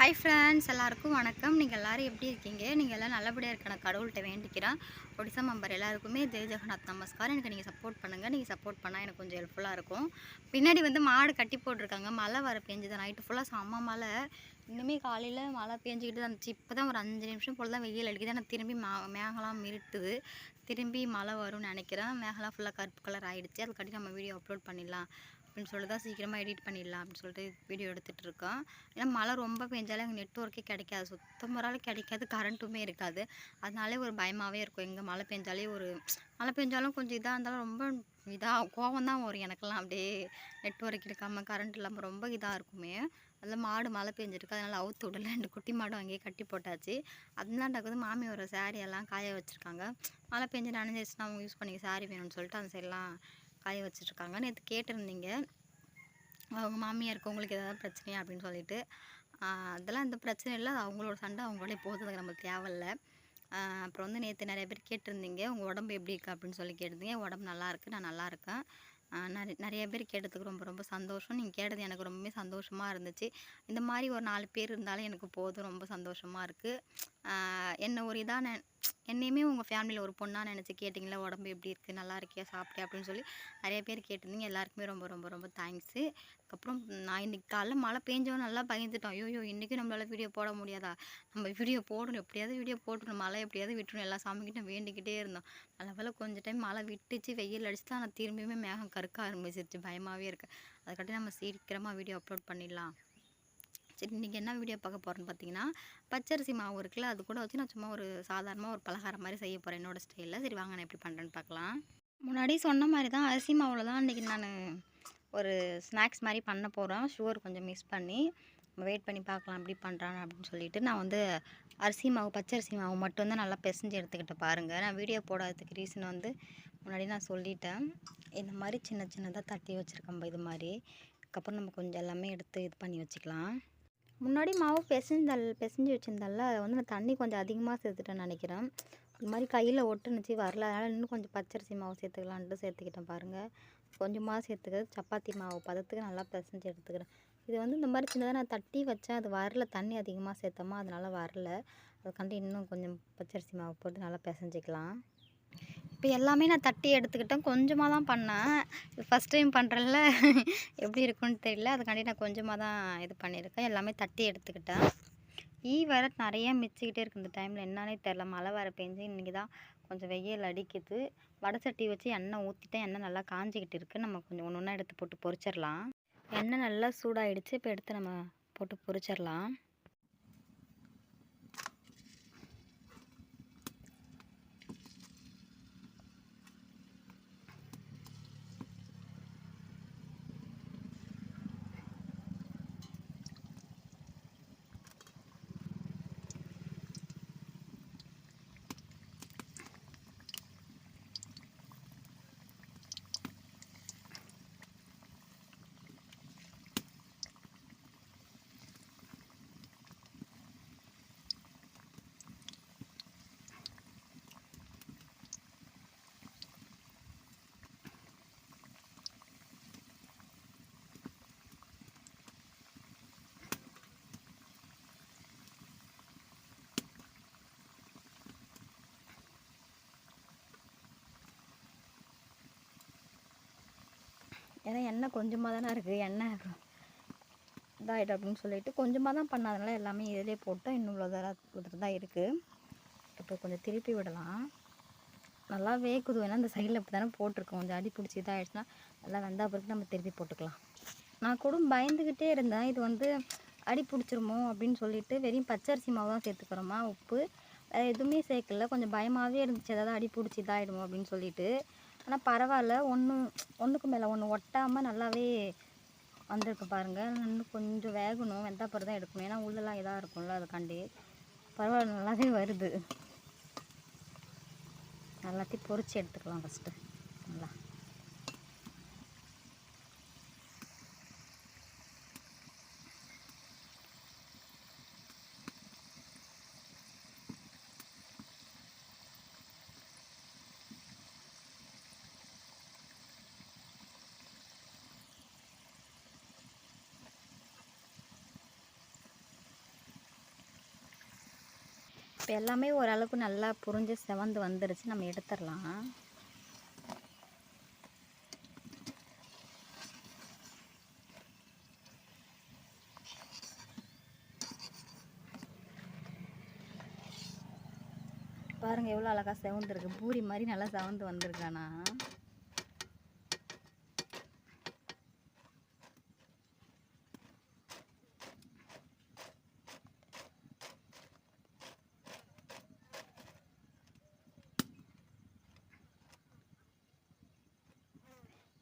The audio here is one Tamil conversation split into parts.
ஹாய் ஃப்ரெண்ட்ஸ், எல்லாருக்கும் வணக்கம். நீங்கள் எல்லோரும் எப்படி இருக்கீங்க? நீங்கள் எல்லாம் நல்லபடியாக இருக்க நான் கடவுள்கிட்ட வேண்டிக்கிறேன். ஒடிசா மெம்பர் எல்லாருக்குமே ஜெய் ஜெகநாத் நமஸ்கார். எனக்கு நீங்கள் சப்போர்ட் பண்ணுங்கள். நீங்கள் சப்போர்ட் பண்ணால் எனக்கு கொஞ்சம் ஹெல்ப்ஃபுல்லாக இருக்கும். பின்னாடி மாடு கட்டி போட்டிருக்காங்க. மழை வர பெஞ்சுது. நைட்டு ஃபுல்லாக செம்ம மழை. இன்னுமே காலையில் மழை பெஞ்சிக்கிட்டு தான் இருந்துச்சு. இப்போ தான் ஒரு 5 நிமிஷம் போல் தான் வெயில் அடிக்குது. ஆனால் திரும்பி மேகலாம் மிருட்டுது. திரும்பி மழை வரும்னு நினைக்கிறேன். மேகலாம் ஃபுல்லாக கருப்பு கலர் ஆகிடுச்சு. அதுக்காட்டி நம்ம வீடியோ அப்லோட் பண்ணிடலாம் அப்படின்னு சொல்லிட்டு தான் சீக்கிரமாக எடிட் பண்ணிடலாம் அப்படின்னு சொல்லிட்டு வீடியோ எடுத்துகிட்டு இருக்கோம். ஏன்னா மழை ரொம்ப பெஞ்சாலும் எங்கள் நெட்ஒர்க்கே கிடைக்காது, சுத்தமாக கிடைக்காது, கரண்ட்டுமே இருக்காது. அதனாலே ஒரு பயமாகவே இருக்கும். எங்கே மழை பெஞ்சாலே மழை பெஞ்சாலும் கொஞ்சம் இதாக இருந்தாலும் ரொம்ப கோவம் தான் வரும் எனக்கெல்லாம். அப்படியே நெட்ஒர்க் இருக்காமல் கரண்ட் இல்லாமல் ரொம்ப இதாக இருக்குமே. அதில் மாடு மழை பெஞ்சிருக்கு, அதனால் அவுத்து விடல. 2 குட்டி மாடும் அங்கேயே கட்டி போட்டாச்சு. அதெல்லாம் டக்குது மாமி ஒரு சாரீ எல்லாம் காய வச்சுருக்காங்க. மழை பெஞ்சு நனைஞ்சிச்சுன்னா அவங்க யூஸ் பண்ணிக்க சாரீ வேணும்னு சொல்லிட்டு அந்த சைடெலாம் காய வச்சுட்ருக்காங்க. நேற்று கேட்டிருந்தீங்க அவங்க மாமியாருக்கு உங்களுக்கு ஏதாவது பிரச்சனையா அப்படின்னு சொல்லிட்டு. அதெல்லாம் எந்த பிரச்சனை இல்லை, அது அவங்களோட சண்டை, அவங்களோட போகிறது நமக்கு தேவையில்ல. அப்புறம் நேற்று நிறைய பேர் கேட்டிருந்தீங்க உங்கள் உடம்பு எப்படி இருக்குது அப்படின்னு சொல்லி கேட்டிருந்தீங்க. உடம்பு நல்லாயிருக்கு, நான் நல்லா இருக்கேன். நிறைய பேர் கேட்டதுக்கு ரொம்ப ரொம்ப சந்தோஷம். நீங்கள் கேட்டது எனக்கு ரொம்பவே சந்தோஷமாக இருந்துச்சு. இந்த மாதிரி ஒரு 4 பேர் இருந்தாலும் எனக்கு போதும், ரொம்ப சந்தோஷமாக இருக்குது. என்ன ஒரு இதாக என்னையுமே உங்கள் ஃபேமிலியில் ஒரு பொண்ணாக நினச்சி கேட்டிங்களா, உடம்பு எப்படி இருக்குது, நல்லா இருக்கியா, சாப்பிட்டியா அப்படின்னு சொல்லி நிறைய பேர் கேட்டிருந்தீங்க. எல்லாருக்குமே ரொம்ப ரொம்ப ரொம்ப தேங்க்ஸு. அதுக்கப்புறம் நான் இன்றைக்கி காலைல மழை பெஞ்சவன் நல்லா பயந்துட்டோம். ஐயோ இன்றைக்கும் நம்மளால் வீடியோ போட முடியாதா, நம்ம வீடியோ போடணும், எப்படியாவது வீடியோ போட்டுணும், மழை எப்படியாவது விட்டுணும், எல்லா சாமிக்கிட்ட வேண்டிக்கிட்டே இருந்தோம். நல்ல வேலை கொஞ்சம் டைம் மழை விட்டுச்சு, வெயில் அடிச்சுட்டு ஆனால் திரும்பியுமே மேகம் கருக்க ஆரம்பிச்சிருச்சு, பயமாகவே இருக்குது. அதுக்காட்டி நம்ம சீக்கிரமாக வீடியோ அப்லோட் பண்ணிடலாம். சரி, இன்றைக்கி என்ன வீடியோ பார்க்க போகிறேன்னு பார்த்தீங்கன்னா, பச்சரிசி மாவு இருக்குல்ல, அது கூட வச்சு நான் சும்மா ஒரு சாதாரணமாக ஒரு பலகாரம் மாதிரி செய்ய போகிறேன் என்னோடய ஸ்டைலில். சரி வாங்க நான் எப்படி பண்ணுறேன்னு பார்க்கலாம். முன்னாடி சொன்ன மாதிரி தான் அரிசி மாவில் தான் இன்றைக்கி நான் ஒரு ஸ்நாக்ஸ் மாதிரி பண்ண போகிறேன். சுகர் கொஞ்சம் மிக்ஸ் பண்ணி வெயிட் பண்ணி பார்க்கலாம் எப்படி பண்ணுறாங்க அப்படின்னு சொல்லிட்டு. நான் அரிசி மாவு, பச்சரிசி மாவு மட்டும் தான் நல்லா பிசைஞ்சு எடுத்துக்கிட்டேன். பாருங்கள், நான் வீடியோ போடாததுக்கு ரீசன் முன்னாடி நான் சொல்லிட்டேன். இந்த மாதிரி சின்ன சின்னதாக தட்டி வச்சுருக்கேன் இது மாதிரி. அதுக்கப்புறம் நம்ம கொஞ்சம் எல்லாமே எடுத்து இது பண்ணி வச்சுக்கலாம். முன்னாடி மாவு பிசைஞ்சு வச்சுருந்தால அதை நான் தண்ணி கொஞ்சம் அதிகமாக சேர்த்துட்டேன்னு நினைக்கிறேன். இது மாதிரி கையில் ஒட்டுனுச்சு வரல, அதனால் இன்னும் கொஞ்சம் பச்சரிசி மாவு சேர்த்துக்கலான்ட்டு சேர்த்துக்கிட்டேன். பாருங்கள், கொஞ்சமாக சேர்த்துக்கிறது. சப்பாத்தி மாவு பதத்துக்கு நல்லா பிசைஞ்சு எடுத்துக்கிறேன். இது இந்த மாதிரி சின்னதாக நான் தட்டி வச்சேன், அது வரல, தண்ணி அதிகமாக சேர்த்தோமா அதனால் வரல. அதுக்காண்டி இன்னும் கொஞ்சம் பச்சரிசி மாவு போட்டு நல்லா பிசைஞ்சிக்கலாம். இப்போ எல்லாமே நான் தட்டி எடுத்துக்கிட்டேன். கொஞ்சமாக தான் பண்ணேன், ஃபஸ்ட் டைம் பண்ணுறேன்ல, எப்படி இருக்குன்னு தெரியல. அதுக்காண்டி நான் கொஞ்சமாக தான் இது பண்ணியிருக்கேன். எல்லாமே தட்டி எடுத்துக்கிட்டேன். வேறு நிறையா மிச்சிக்கிட்டே இருக்குது இந்த டைமில், என்னன்னே தெரில. மழை வர பெஞ்சு இன்றைக்கி தான் கொஞ்சம் வெயில் அடிக்குது. வடை சட்டி வச்சு எண்ணெய் ஊற்றிட்டேன். எண்ணெய் நல்லா காஞ்சிக்கிட்டு இருக்குது. நம்ம கொஞ்சம் ஒன்று ஒன்றா எடுத்து போட்டு பொரிச்சிடலாம். எண்ணெய் நல்லா சூடாகிடுச்சு. இப்போ எடுத்து நம்ம போட்டு பொரிச்சிடலாம். ஏன்னா எண்ணெய் கொஞ்சமாக தானே இருக்குது, எண்ணெய் இதாகிடும் அப்படின்னு சொல்லிட்டு கொஞ்சமாக தான் பண்ணாதனால எல்லாமே இதிலே போட்டால் இன்னும் இவ்வளோ தான் இருக்குது. இப்போ கொஞ்சம் திருப்பி விடலாம். நல்லா வேக்குது. ஏன்னா இந்த சைடில் இப்படி தானே போட்டிருக்கோம். கொஞ்சம் அடி பிடிச்சி இதாகிடுச்சுன்னா நல்லா வெந்தா பிறகு நம்ம திருப்பி போட்டுக்கலாம். நான் கூட பயந்துக்கிட்டே இருந்தேன், இது அடி பிடிச்சிருமோ அப்படின்னு சொல்லிட்டு. வெறும் பச்சரிசி மாவு தான் சேர்த்துக்கிறோமா, உப்பு எதுவுமே சேர்க்கல. கொஞ்சம் பயமாகவே இருந்துச்சு, ஏதாவது அடி பிடிச்சி இதாகிடுமோ அப்படின்னு சொல்லிட்டு. ஆனால் பரவாயில்ல, ஒன்றுக்கு மேலே ஒன்று ஒட்டாமல் நல்லாவே வந்திருக்கு பாருங்கள். இன்னும் கொஞ்சம் வேகணும், வெந்தா பிறகு தான் எடுக்கணும். ஏன்னா உள்ளெல்லாம் இதாக இருக்கும்ல, அதுக்காண்டி. பரவாயில்ல, நல்லாவே வருது. எல்லாத்தையும் பொரிச்சு எடுத்துக்கலாம் ஃபஸ்ட்டு. நல்லா இப்போ எல்லாமே ஓரளவுக்கு நல்லா புரிஞ்சு செவந்து வந்துருச்சு, நம்ம எடுத்துடலாம். பாருங்கள் எவ்வளோ அழகாக செவந்துருக்கு, பூரி மாதிரி நல்லா செவந்து வந்திருக்கானா.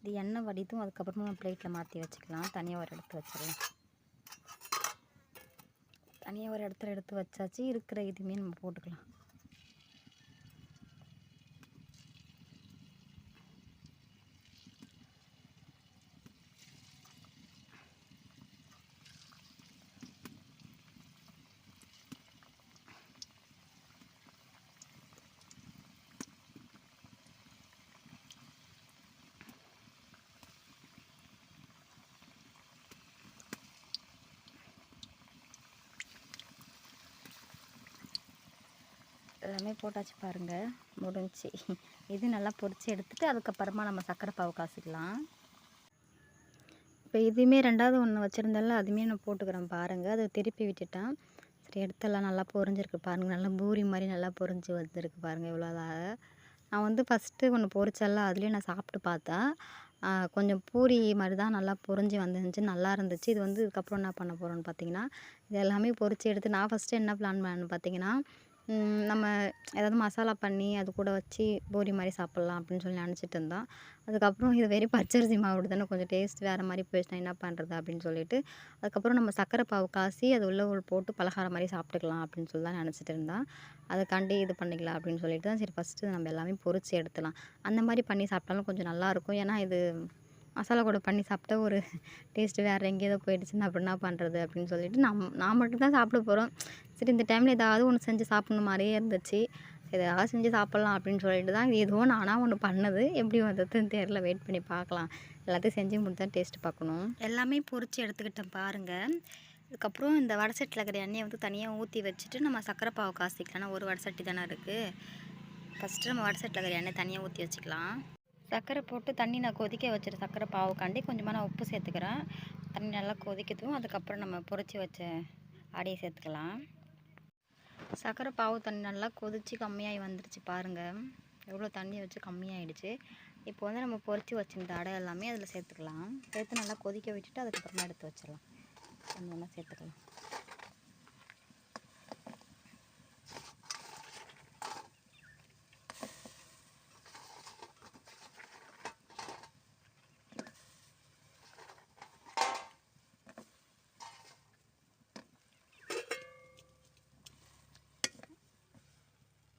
இது எண்ணெய் வடித்தும் அதுக்கப்புறமா நம்ம பிளேட்டில் மாற்றி வச்சுக்கலாம். தனியாக ஒரு இடத்துல வச்சிடலாம். தனியாக ஒரு இடத்துல எடுத்து வச்சாச்சு. இருக்கிற இதுவுமே நம்ம போட்டுக்கலாம். எல்லாமே போட்டாச்சு பாருங்கள், முடிஞ்சி. இது நல்லா பொரித்து எடுத்துகிட்டு அதுக்கப்புறமா நம்ம சர்க்கரை பாவு காய்ச்சிக்கலாம். இப்போ இதுவுமே ரெண்டாவது ஒன்று வச்சுருந்தால அதுவுமே நான் போட்டுக்கிறேன் பாருங்கள். அதை திருப்பி விட்டுட்டேன். சரி எடுத்தெல்லாம் நல்லா பொரிஞ்சிருக்கு பாருங்கள். நல்லா பூரி மாதிரி நல்லா பொரிஞ்சு வந்துருக்கு பாருங்கள். இவ்வளோதான். நான் வந்து ஃபஸ்ட்டு ஒன்று பொரிச்சல அதுலேயே நான் சாப்பிட்டு பார்த்தேன். கொஞ்சம் பூரி மாதிரி தான் நல்லா பொரிஞ்சு வந்துருந்துச்சு, நல்லா இருந்துச்சு. இது வந்து இதுக்கப்புறம் என்ன பண்ண போகிறோன்னு பார்த்தீங்கன்னா, இது எல்லாமே பொரித்து எடுத்து நான் ஃபஸ்ட்டு என்ன பிளான் பண்ணேன்னு பார்த்தீங்கன்னா, நம்ம ஏதாவது மசாலா பண்ணி அது கூட வச்சு பூரி மாதிரி சாப்பிட்லாம் அப்படின்னு சொல்லி நினச்சிட்டு இருந்தோம். அதுக்கப்புறம் இது வெறும் பச்சரிசி மாவு தானே, கொஞ்சம் டேஸ்ட் வேறு மாதிரி போயிடுச்சுன்னா என்ன பண்ணுறது அப்படின்னு சொல்லிட்டு, அதுக்கப்புறம் நம்ம சர்க்கரை பாவு காய்ச்சி அது உள்ள போட்டு பலகாரம் மாதிரி சாப்பிட்டுக்கலாம் அப்படின்னு சொல்லி தான் நினச்சிட்டு இருந்தேன். அதுக்காண்டி இது பண்ணிக்கலாம் அப்படின்னு சொல்லிட்டு தான் சரி ஃபஸ்ட்டு நம்ம எல்லாமே பொரித்து எடுத்துலாம். அந்த மாதிரி பண்ணி சாப்பிட்டாலும் கொஞ்சம் நல்லாயிருக்கும். ஏன்னா இது மசாலா கூட பண்ணி சாப்பிட்டா ஒரு டேஸ்ட்டு வேறு எங்கேயோ போயிடுச்சுன்னா அப்புறம் என்ன பண்ணுறது அப்படின்னு சொல்லிட்டு நான் மட்டும் தான் சாப்பிட போகிறோம். சரி இந்த டைமில் ஏதாவது ஒன்று செஞ்சு சாப்பிட்ணும் மாதிரியே இருந்துச்சு. எதாவது செஞ்சு சாப்பிட்லாம் அப்படின்னு சொல்லிட்டு தான் ஏதோ நானாக ஒன்று பண்ணது. எப்படி வந்ததுன்னு தெரில, வெயிட் பண்ணி பார்க்கலாம். எல்லாத்தையும் செஞ்சு முடித்தா டேஸ்ட்டு பார்க்கணும். எல்லாமே பொரித்து எடுத்துக்கிட்டேன் பாருங்கள். அதுக்கப்புறம் இந்த வடை சட்டியில் இருக்கிற எண்ணெயை வந்து தனியாக ஊற்றி வச்சுட்டு நம்ம சர்க்கரை பாவு காய்ச்சிக்கலாம். ஒரு வடை சட்டி தானே இருக்குது. ஃபஸ்ட்டு நம்ம வடை சட்டியில் இருக்கிற எண்ணெய் தனியாக ஊற்றி வச்சுக்கலாம். சர்க்கரை போட்டு தண்ணி நான் கொதிக்க வச்சுட்டு சர்க்கரை பாவுக்காண்டி கொஞ்சமாக நான் உப்பு சேர்த்துக்கிறேன். தண்ணி நல்லா கொதிக்கட்டும். அதுக்கப்புறம் நம்ம பொரித்து வச்ச அடையை சேர்த்துக்கலாம். சர்க்கரை பாவு தண்ணி நல்லா கொதித்து கம்மியாகி வந்துடுச்சு பாருங்கள். எவ்வளோ தண்ணி வச்சு கம்மியாகிடுச்சு. இப்போ வந்து நம்ம பொரித்து வச்சுருந்த அடை எல்லாமே அதில் சேர்த்துக்கலாம். சேர்த்து நல்லா கொதிக்க விட்டுட்டு அதுக்கப்புறமா எடுத்து வச்சிடலாம். ஒன்று சேர்த்துக்கலாம்.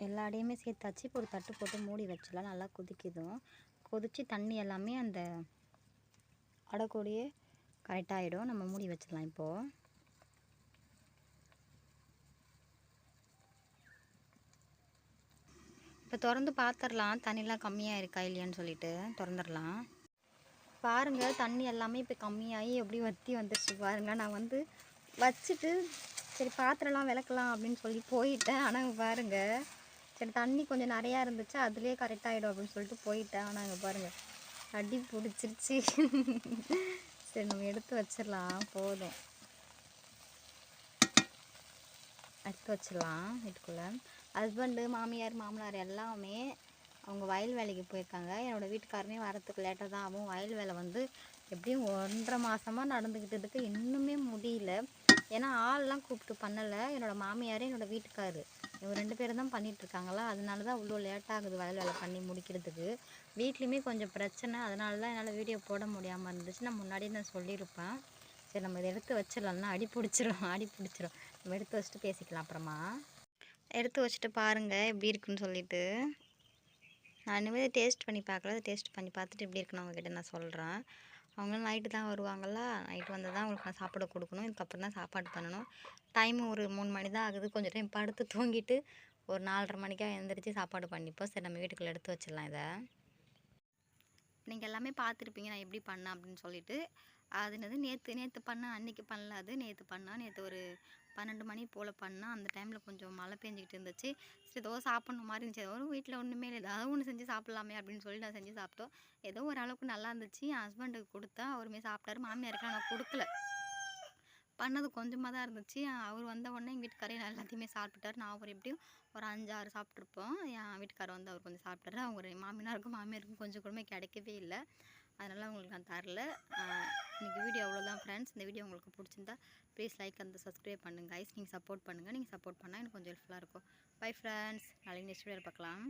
எல்லா அடையுமே சேர்த்தாச்சு. இப்போ ஒரு தட்டு போட்டு மூடி வச்சிடலாம். நல்லா கொதிக்குதும். கொதித்து தண்ணி எல்லாமே அந்த அடைக்கூடையே கரெக்டாகிடும். நம்ம மூடி வச்சிடலாம். இப்போது திறந்து பார்த்துடலாம் தண்ணிலாம் கம்மியாக இருக்கா இல்லையான்னு சொல்லிட்டு திறந்துடலாம். பாருங்கள் தண்ணி எல்லாமே இப்போ கம்மியாகி எப்படி வற்றி வந்துடுச்சு பாருங்கள். நான் வந்து வச்சுட்டு சரி பாத்திரம்லாம் விளக்கலாம் அப்படின்னு சொல்லி போயிட்டேன். ஆனால் பாருங்கள் சரி தண்ணி கொஞ்சம் நிறையா இருந்துச்சு, அதுலேயே கரெக்டாகிடும் அப்படின்னு சொல்லிட்டு போயிட்டேன். ஆனால் அங்கே பாருங்கள் அடி பிடிச்சிருச்சு. சரி நம்ம எடுத்து வச்சிடலாம். போதும், எடுத்து வச்சிடலாம். வீட்டுக்குள்ளே ஹஸ்பண்டு மாமியார் மாமனார் எல்லாமே அவங்க வயல் வேலைக்கு போயிருக்காங்க. என்னோடய வீட்டுக்காரமே வரத்துக்கு லேட்டாக தான் ஆகும். வயல் வேலை வந்து எப்படியும் 1.5 மாதமாக நடந்துக்கிட்டு இருக்குது. இன்னுமே முடியல. ஏன்னா ஆள்லாம் கூப்பிட்டு பண்ணலை. என்னோடய மாமியார் என்னோடய வீட்டுக்காரு இவங்க 2 பேரும் தான் பண்ணிகிட்ருக்காங்களா, அதனால தான் இவ்வளோ லேட்டாகுது வயல் வேலை பண்ணி முடிக்கிறதுக்கு. வீட்லேயுமே கொஞ்சம் பிரச்சனை, அதனால தான் என்னால் வீடியோ போட முடியாமல் இருந்துச்சு. நான் முன்னாடியே நான் சொல்லியிருப்பேன். சரி நம்ம இதை எடுத்து வச்சிடலாம்னா அடி பிடிச்சிரும். நம்ம எடுத்து வச்சுட்டு பேசிக்கலாம் அப்புறமா. எடுத்து வச்சுட்டு பாருங்கள் எப்படி இருக்குன்னு சொல்லிட்டு. நான் இனிமேல் டேஸ்ட் பண்ணி பார்க்கல. டேஸ்ட் பண்ணி பார்த்துட்டு எப்படி இருக்குன்னு அவங்கக்கிட்ட நான் சொல்கிறேன். அவங்களும் நைட்டு தான் வருவாங்களா, நைட்டு வந்து தான் அவங்களுக்கு நான் சாப்பாடு கொடுக்கணும். இதுக்கப்புறம் தான் சாப்பாடு பண்ணணும். டைம் ஒரு 3 மணி தான் ஆகுது. கொஞ்சம் டைம் படுத்து தூங்கிட்டு ஒரு 4:30 மணிக்காக எழுந்திரிச்சு சாப்பாடு பண்ணிப்போம். சரி நம்ம வீட்டுக்குள்ளே எடுத்து வச்சிடலாம். இதை நீங்கள் எல்லாமே பார்த்துருப்பீங்க நான் எப்படி பண்ணேன் அப்படின்னு சொல்லிட்டு. அது என்னது நேற்று பண்ணேன், அன்றைக்கி பண்ணல. அது நேற்று பண்ணேன். நேற்று ஒரு 12 மணி போல் பண்ணேன். அந்த டைமில் கொஞ்சம் மழை பெஞ்சிக்கிட்டு இருந்துச்சு. சரி ஏதோ சாப்பிட்ணும் மாதிரி இருந்துச்சு. ஏதோ வீட்டில் ஒன்றுமே இல்லை, ஏதாவது ஒன்று செஞ்சு சாப்பிட்லாமே அப்படின்னு சொல்லி நான் செஞ்சு சாப்பிட்டோம். ஏதோ ஓரளவுக்கு நல்லா இருந்துச்சு. என் ஹஸ்பண்டுக்கு கொடுத்தேன், அவருமே சாப்பிட்டாரு. மாமியாருக்குலாம் நான் கொடுக்கல, பண்ணது கொஞ்சமாக தான் இருந்துச்சு. அவர் வந்த உடனே எங்கள் வீட்டுக்காரர் எல்லாத்தையுமே சாப்பிட்டுட்டாரு. நான் ஒரு எப்படியும் ஒரு 5, 6 சாப்பிட்ருப்போம். என் வீட்டுக்காரர் வந்து அவர் கொஞ்சம் சாப்பிட்டாரு. அவங்க மாமியாருக்கும் கொஞ்சம் கூடமே கிடைக்கவே இல்லை. அதனால் அவங்களுக்கு நான் தரல. இன்றைக்கி வீடியோ அவ்வளோதான் ஃப்ரெண்ட்ஸ். இந்த வீடியோ உங்களுக்கு பிடிச்சிருந்தா ப்ளீஸ் லைக் அண்ட் சப்ஸ்கிரைப் பண்ணுங்கள் கைஸ். நீங்கள் சப்போர்ட் பண்ணுங்கள். நீங்கள் சப்போர்ட் பண்ணால் எனக்கு கொஞ்சம் ஹெல்ப்ஃபுல்லாக இருக்கும். Bye friends. நாளைக்கு நெக்ஸ்ட் வீடியோவில் பார்க்கலாம்.